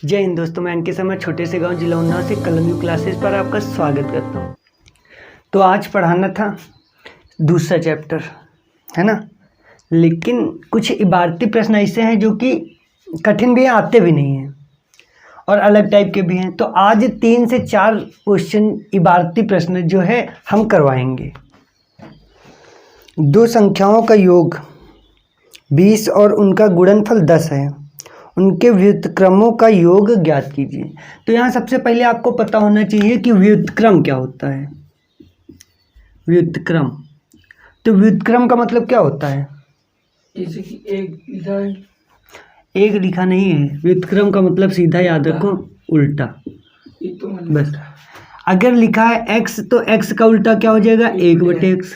जय हिंद दोस्तों, मैं अंकित शर्मा छोटे से गांव जिला उन्नाव से कलम यू क्लासेस पर आपका स्वागत करता हूं। तो आज पढ़ाना था दूसरा चैप्टर, है ना। लेकिन कुछ इबारती प्रश्न ऐसे हैं जो कि कठिन भी हैं, आते भी नहीं हैं और अलग टाइप के भी हैं। तो आज 3 से 4 क्वेश्चन इबारती प्रश्न जो है हम करवाएंगे। दो संख्याओं का योग 20 और उनका गुणनफल 10 है, उनके व्युत्क्रमों का योग ज्ञात कीजिए। तो यहाँ सबसे पहले आपको पता होना चाहिए कि व्युत्क्रम क्या होता है। व्युत्क्रम, तो व्युत्क्रम का मतलब क्या होता है? जैसे कि एक लिखा नहीं है। व्युत्क्रम का मतलब सीधा याद रखो, उल्टा। तो बस अगर लिखा है x तो x का उल्टा क्या हो जाएगा? 1/x।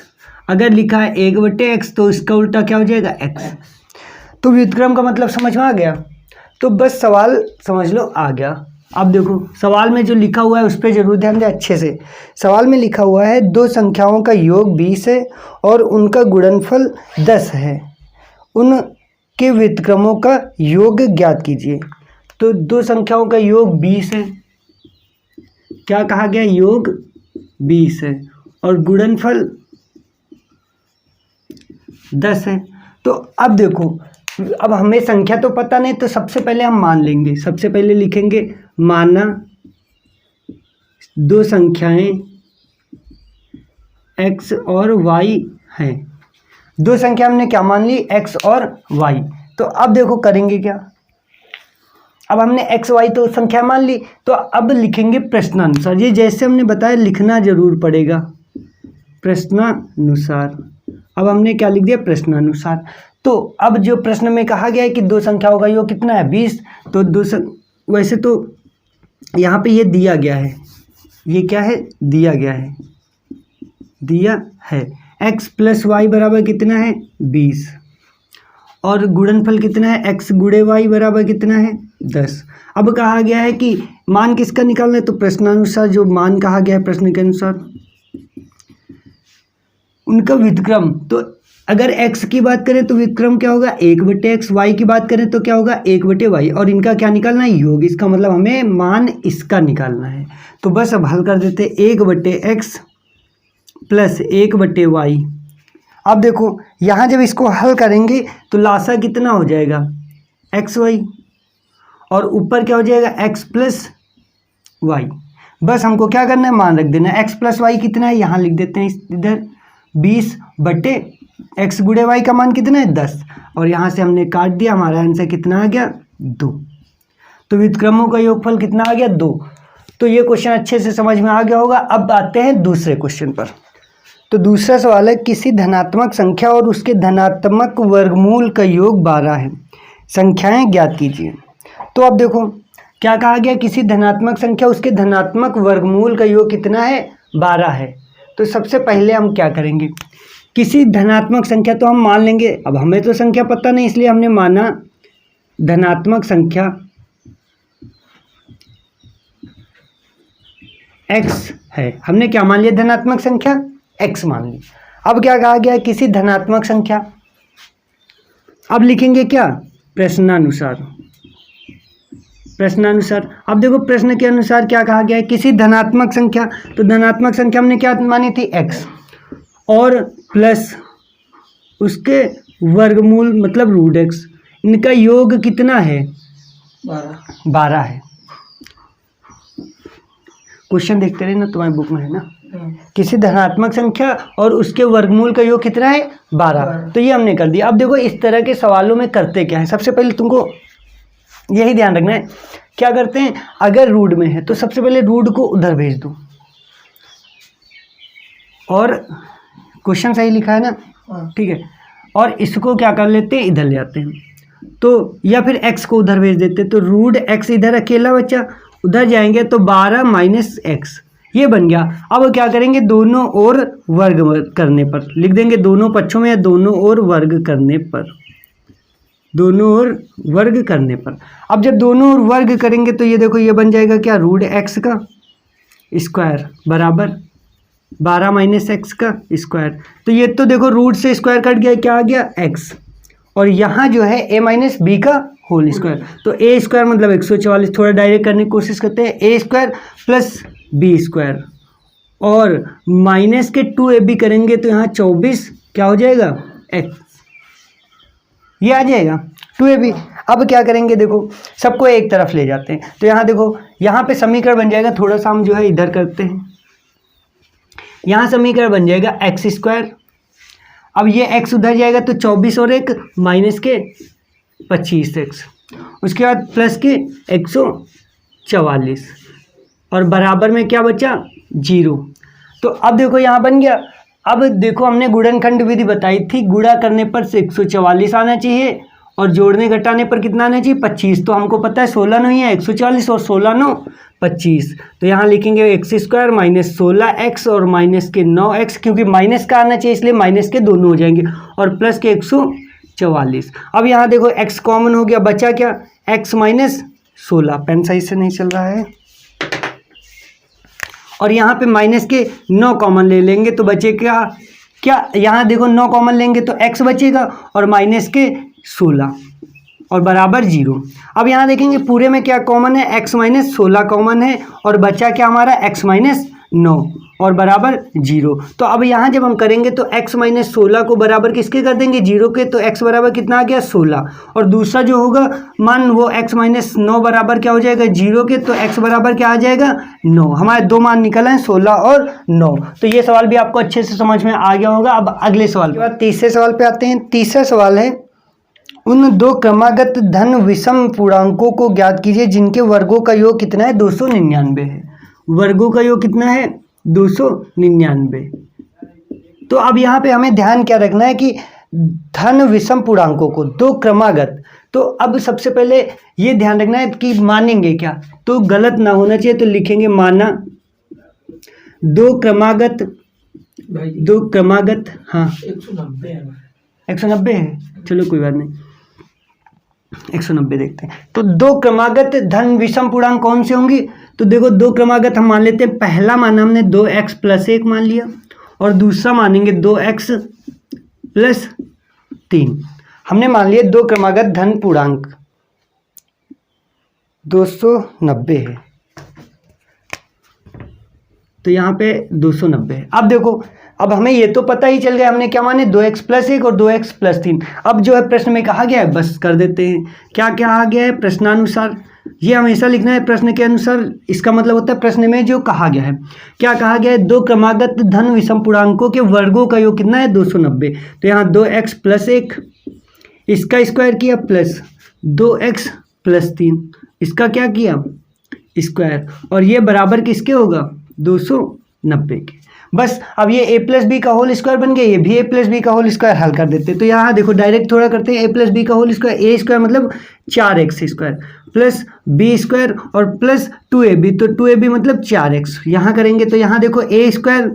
अगर लिखा है 1/x तो इसका उल्टा क्या हो जाएगा? x। तो व्युत्क्रम का मतलब समझ में आ गया। तो बस सवाल समझ लो, आ गया। अब देखो सवाल में जो लिखा हुआ है उस पर जरूर ध्यान दें अच्छे से। सवाल में लिखा हुआ है दो संख्याओं का योग 20 है और उनका गुणनफल 10 है, उनके व्युत्क्रमों का योग ज्ञात कीजिए। तो दो संख्याओं का योग 20 है, क्या कहा गया? योग 20 है और गुणनफल 10 है। तो अब देखो, अब हमें संख्या तो पता नहीं, तो सबसे पहले हम मान लेंगे। सबसे पहले लिखेंगे माना दो संख्याएं x और y हैं। दो संख्या हमने क्या मान ली? x और y। तो अब देखो करेंगे क्या। अब हमने x y तो संख्या मान ली, तो अब लिखेंगे प्रश्नानुसार। ये जैसे हमने बताया लिखना जरूर पड़ेगा, प्रश्नानुसार। अब हमने क्या लिख दिया? प्रश्नानुसार। तो अब जो प्रश्न में कहा गया है कि दो संख्याओं का योग कितना है? 20। तो वैसे तो यहाँ पे ये दिया गया है, ये क्या है? दिया गया है, दिया है x + y बराबर कितना है? 20। और गुणनफल कितना है? x गुणे y बराबर कितना है? 10। अब कहा गया है कि मान किसका निकालना है? तो प्रश्नानुसार जो मान कहा गया है प्रश्न के अनुसार उनका व्युत्क्रम। तो अगर x की बात करें तो व्युत्क्रम क्या होगा? 1/x। y की बात करें तो क्या होगा? 1/y। और इनका क्या निकालना है? योग। इसका मतलब हमें मान इसका निकालना है। तो बस अब हल कर देते, 1/x + 1/y। अब देखो यहाँ जब इसको हल करेंगे तो लासा कितना हो जाएगा? xy। और ऊपर क्या हो जाएगा? x + y। बस हमको क्या करना है? मान रख देना। x + y कितना है? यहाँ लिख देते हैं इधर, 20/x गुणे y का मान कितना है? 10। और यहाँ से हमने काट दिया, हमारा आंसर कितना आ गया? 2। तो व्युत्क्रमों का योगफल कितना आ गया? 2। तो ये क्वेश्चन अच्छे से समझ में आ गया होगा। अब आते हैं दूसरे क्वेश्चन पर। तो दूसरा सवाल है किसी धनात्मक संख्या और उसके धनात्मक वर्गमूल का योग 12 है, संख्याएं ज्ञात कीजिए। तो अब देखो क्या कहा गया? किसी धनात्मक संख्या उसके धनात्मक वर्गमूल का योग कितना है? 12 है। तो सबसे पहले हम क्या करेंगे? किसी धनात्मक संख्या तो हम मान लेंगे। अब हमें तो संख्या पता नहीं, इसलिए हमने माना धनात्मक संख्या x है। हमने क्या मान लिया? धनात्मक संख्या x मान ली। अब क्या कहा गया? किसी धनात्मक संख्या, अब लिखेंगे क्या? प्रश्नानुसार। प्रश्नानुसार। अब देखो प्रश्न के अनुसार क्या कहा गया है? किसी धनात्मक संख्या, तो धनात्मक संख्या हमने क्या मानी थी? x और प्लस उसके वर्गमूल मतलब √x, इनका योग कितना है? 12 है। क्वेश्चन देखते रहे ना, तुम्हारी बुक में है ना। किसी धनात्मक संख्या और उसके वर्गमूल का योग कितना है? 12। तो ये हमने कर दिया। अब देखो इस तरह के सवालों में करते क्या है, सबसे पहले तुमको यही ध्यान रखना है। क्या करते हैं? अगर रूट में है तो सबसे पहले रूट को उधर भेज दो, और क्वेश्चन सही लिखा है ना, ठीक है। और इसको क्या कर लेते हैं? इधर ले आते हैं। तो या फिर x को उधर भेज देते, तो √x इधर अकेला बच्चा, उधर जाएंगे तो 12 - x, ये बन गया। अब क्या करेंगे? दोनों ओर वर्ग करने पर लिख देंगे, दोनों पक्षों में या दोनों ओर वर्ग करने पर, दोनों ओर वर्ग करने पर। अब जब दोनों ओर वर्ग करेंगे तो ये देखो ये बन जाएगा क्या? √x का स्क्वायर बराबर 12 - x का स्क्वायर। तो ये तो देखो रूट से स्क्वायर कट गया, क्या आ गया? x। और यहाँ जो है a - b का होल स्क्वायर। तो ए स्क्वायर मतलब 144, थोड़ा डायरेक्ट करने की कोशिश करते हैं। ए स्क्वायर प्लस बी स्क्वायर और माइनस के 2ab करेंगे तो यहाँ 24 क्या हो जाएगा एक्स, ये आ जाएगा 2ab। अब क्या करेंगे, देखो सबको एक तरफ ले जाते हैं। तो यहाँ देखो, यहाँ पे समीकरण बन जाएगा, थोड़ा सा हम जो है इधर करते हैं। यहाँ समीकरण बन जाएगा एक्स स्क्वायर, अब ये x उधर जाएगा तो 24 और एक माइनस के 25x, उसके बाद प्लस के 144 और बराबर में क्या बचा 0। तो अब देखो यहाँ बन गया। अब देखो हमने गुणनखंड विधि बताई थी, गुणा करने पर से 144 आना चाहिए और जोड़ने घटाने पर कितना आना चाहिए 25। तो हमको पता है 16 नहीं है 144 और 16 9 25। तो यहाँ लिखेंगे एक्स स्क्वायर माइनस 16x और माइनस के 9x, क्योंकि माइनस का आना चाहिए इसलिए माइनस के दोनों हो जाएंगे, और प्लस के 144। अब यहाँ देखो x कॉमन हो गया, बचा क्या x माइनस 16, पेन सही से नहीं चल रहा है, और यहाँ पे माइनस के 9 कॉमन ले लेंगे तो बचे क्या यहाँ देखो 9 कॉमन लेंगे तो x बचेगा और माइनस के 16 और बराबर 0। अब यहाँ देखेंगे पूरे में क्या कॉमन है, x माइनस 16 कॉमन है और बचा क्या हमारा x माइनस 9 और बराबर 0। तो अब यहाँ जब हम करेंगे तो x माइनस 16 को बराबर किसके कर देंगे 0 के, तो x बराबर कितना आ गया 16, और दूसरा जो होगा मान वो x माइनस 9 बराबर क्या हो जाएगा 0 के, तो x बराबर क्या आ जाएगा 9। हमारे दो मान निकल हैं 16 और 9। तो ये सवाल भी आपको अच्छे से समझ में आ गया होगा। अब अगले सवाल के बाद तीसरे सवाल पे आते हैं। तीसरा सवाल है, उन दो क्रमागत धन विषम पूर्णांकों को ज्ञात कीजिए जिनके वर्गों का योग कितना है 299 है। वर्गों का योग कितना है 299। तो अब यहाँ पे हमें ध्यान क्या रखना है कि धन विषम पूर्णांकों को दो क्रमागत, तो अब सबसे पहले ये ध्यान रखना है कि मानेंगे क्या, तो गलत ना होना चाहिए, तो लिखेंगे माना दो क्रमागत, भाई जी, दो क्रमागत, हाँ 190 है हमारा। 190 है, चलो कोई बात नहीं 190 देखते हैं। तो दो क्रमागत धन विषम पूर्णांक कौन से होंगी, तो देखो दो क्रमागत हम मान लेते हैं। पहला माना हमने 2x प्लस 1 मान लिया और दूसरा मानेंगे 2x प्लस 3। हमने मान लिया दो क्रमागत धन पूर्णांक 290 है, तो यहाँ पे 290 है। अब देखो, अब हमें ये तो पता ही चल गया हमने क्या माने 2x प्लस 1 और 2x प्लस 3। अब जो है प्रश्न में कहा गया है बस कर देते हैं। क्या क्या आ गया है प्रश्नानुसार, ये हमेशा लिखना है प्रश्न के अनुसार, इसका मतलब होता है प्रश्न में जो कहा गया है। क्या कहा गया है, दो क्रमागत धन विषम पूर्णांकों के वर्गों का योग कितना है 290। तो यहाँ 2x प्लस 1 इसका स्क्वायर किया प्लस 2x प्लस 3 इसका क्या किया स्क्वायर, और ये बराबर किसके होगा 290 के। बस अब ये a प्लस बी का होल स्क्वायर बन गया, ये भी a प्लस बी का होल स्क्वायर हल कर देते हैं। तो यहाँ देखो डायरेक्ट थोड़ा करते हैं, a प्लस बी का होल स्क्वायर, a स्क्वायर मतलब 4x square plus b square और प्लस 2ab, तो 2ab मतलब 4x। यहाँ करेंगे तो यहाँ देखो a square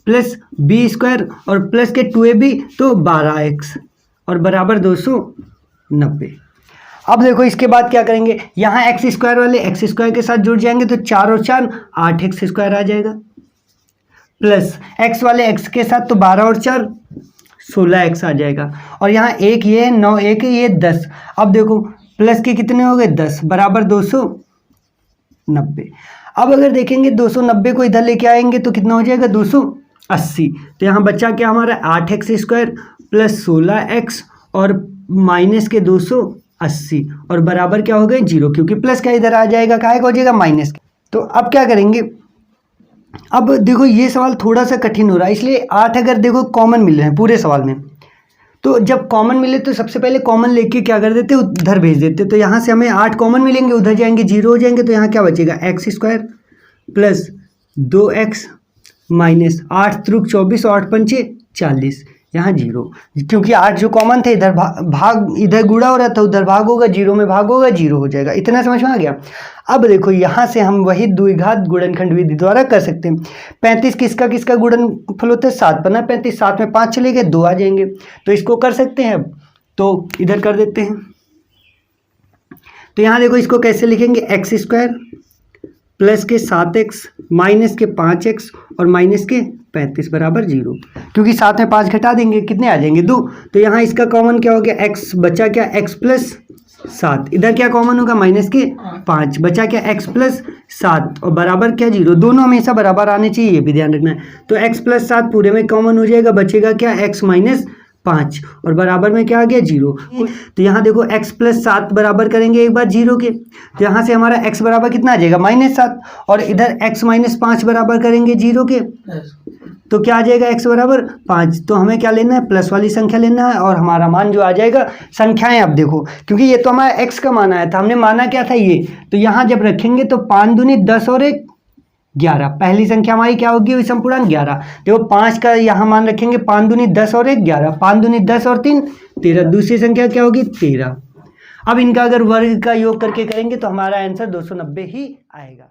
plus b square और प्लस के 2ab तो 12x और बराबर 290। अब देखो इसके बाद क्या करेंगे, यहाँ एक्स स्क्वायर वाले एक्स स्क्वायर के साथ जुड़ जाएंगे तो 4 और 4 8x स्क्वायर आ जाएगा, प्लस एक्स वाले एक्स के साथ तो 12 और 4 16x आ जाएगा, और यहाँ एक ये 9 एक ये 10। अब देखो प्लस के कितने हो गए 10 बराबर 290। अब अगर देखेंगे 290 को इधर लेके आएंगे तो कितना हो जाएगा 280। तो यहाँ बच्चा क्या हमारा 8x स्क्वायर प्लस 16x और माइनस के 280 और बराबर क्या हो गए 0, क्योंकि प्लस का इधर आ जाएगा, काहे का हो जाएगा माइनस का। तो अब क्या करेंगे, अब देखो ये सवाल थोड़ा सा कठिन हो रहा है, इसलिए 8 अगर देखो कॉमन मिल रहे हैं पूरे सवाल में, तो जब कॉमन मिले तो सबसे पहले कॉमन लेके क्या कर देते उधर भेज देते। तो यहाँ से हमें 8 कॉमन मिलेंगे, उधर जाएंगे 0 हो जाएंगे, तो यहाँ क्या बचेगा x square plus 2x minus 8 त्रुक 24 और 8 पंचे 40, यहाँ 0, क्योंकि 8 जो कॉमन थे इधर भाग इधर गुणा हो रहा था, उधर भाग होगा 0 में भाग होगा 0 हो जाएगा। इतना समझ में आ गया। अब देखो यहाँ से हम वही द्विघात गुणनखंड विधि द्वारा कर सकते हैं। 35 किसका किसका गुणनफल होता है 7 बना 35, 7 में 5 चले गए 2 आ जाएंगे, तो इसको कर सकते हैं। तो इधर कर देते हैं। तो यहाँ देखो इसको कैसे लिखेंगे, एक्स स्क्वायर प्लस के 7x माइनस के 5x और माइनस के 35 बराबर 0, क्योंकि साथ में 5 घटा देंगे कितने आ जाएंगे 2। तो यहाँ इसका कॉमन क्या हो गया x, बचा क्या x प्लस 7, इधर क्या कॉमन होगा माइनस के 5, बचा क्या x प्लस 7 और बराबर क्या 0, दोनों हमेशा बराबर आने चाहिए, ये भी ध्यान रखना है। तो x प्लस 7 पूरे में कॉमन हो जाएगा, बचेगा क्या x माइनस 5 और बराबर में क्या आ गया 0। तो यहाँ देखो x प्लस 7 बराबर करेंगे एक बार 0 के, तो यहाँ से हमारा x बराबर कितना आ जाएगा -7 और इधर x माइनस 5 बराबर करेंगे 0 के, तो क्या आ जाएगा x बराबर 5। तो हमें क्या लेना है, प्लस वाली संख्या लेना है और हमारा मान जो आ जाएगा, संख्याएं अब देखो क्योंकि ये तो हमारा x का मान आया था, हमने माना क्या था ये, तो यहाँ जब रखेंगे तो 5 दूनी 10 और 1 11, पहली संख्या हमारी क्या होगी विषम पूर्णांक 11। देखो 5 का यहाँ मान रखेंगे, 5 दूनी 10 और 1 11, 5 दूनी 10 और 3 13, दूसरी संख्या क्या होगी 13। अब इनका अगर वर्ग का योग करके करेंगे तो हमारा आंसर 290 ही आएगा।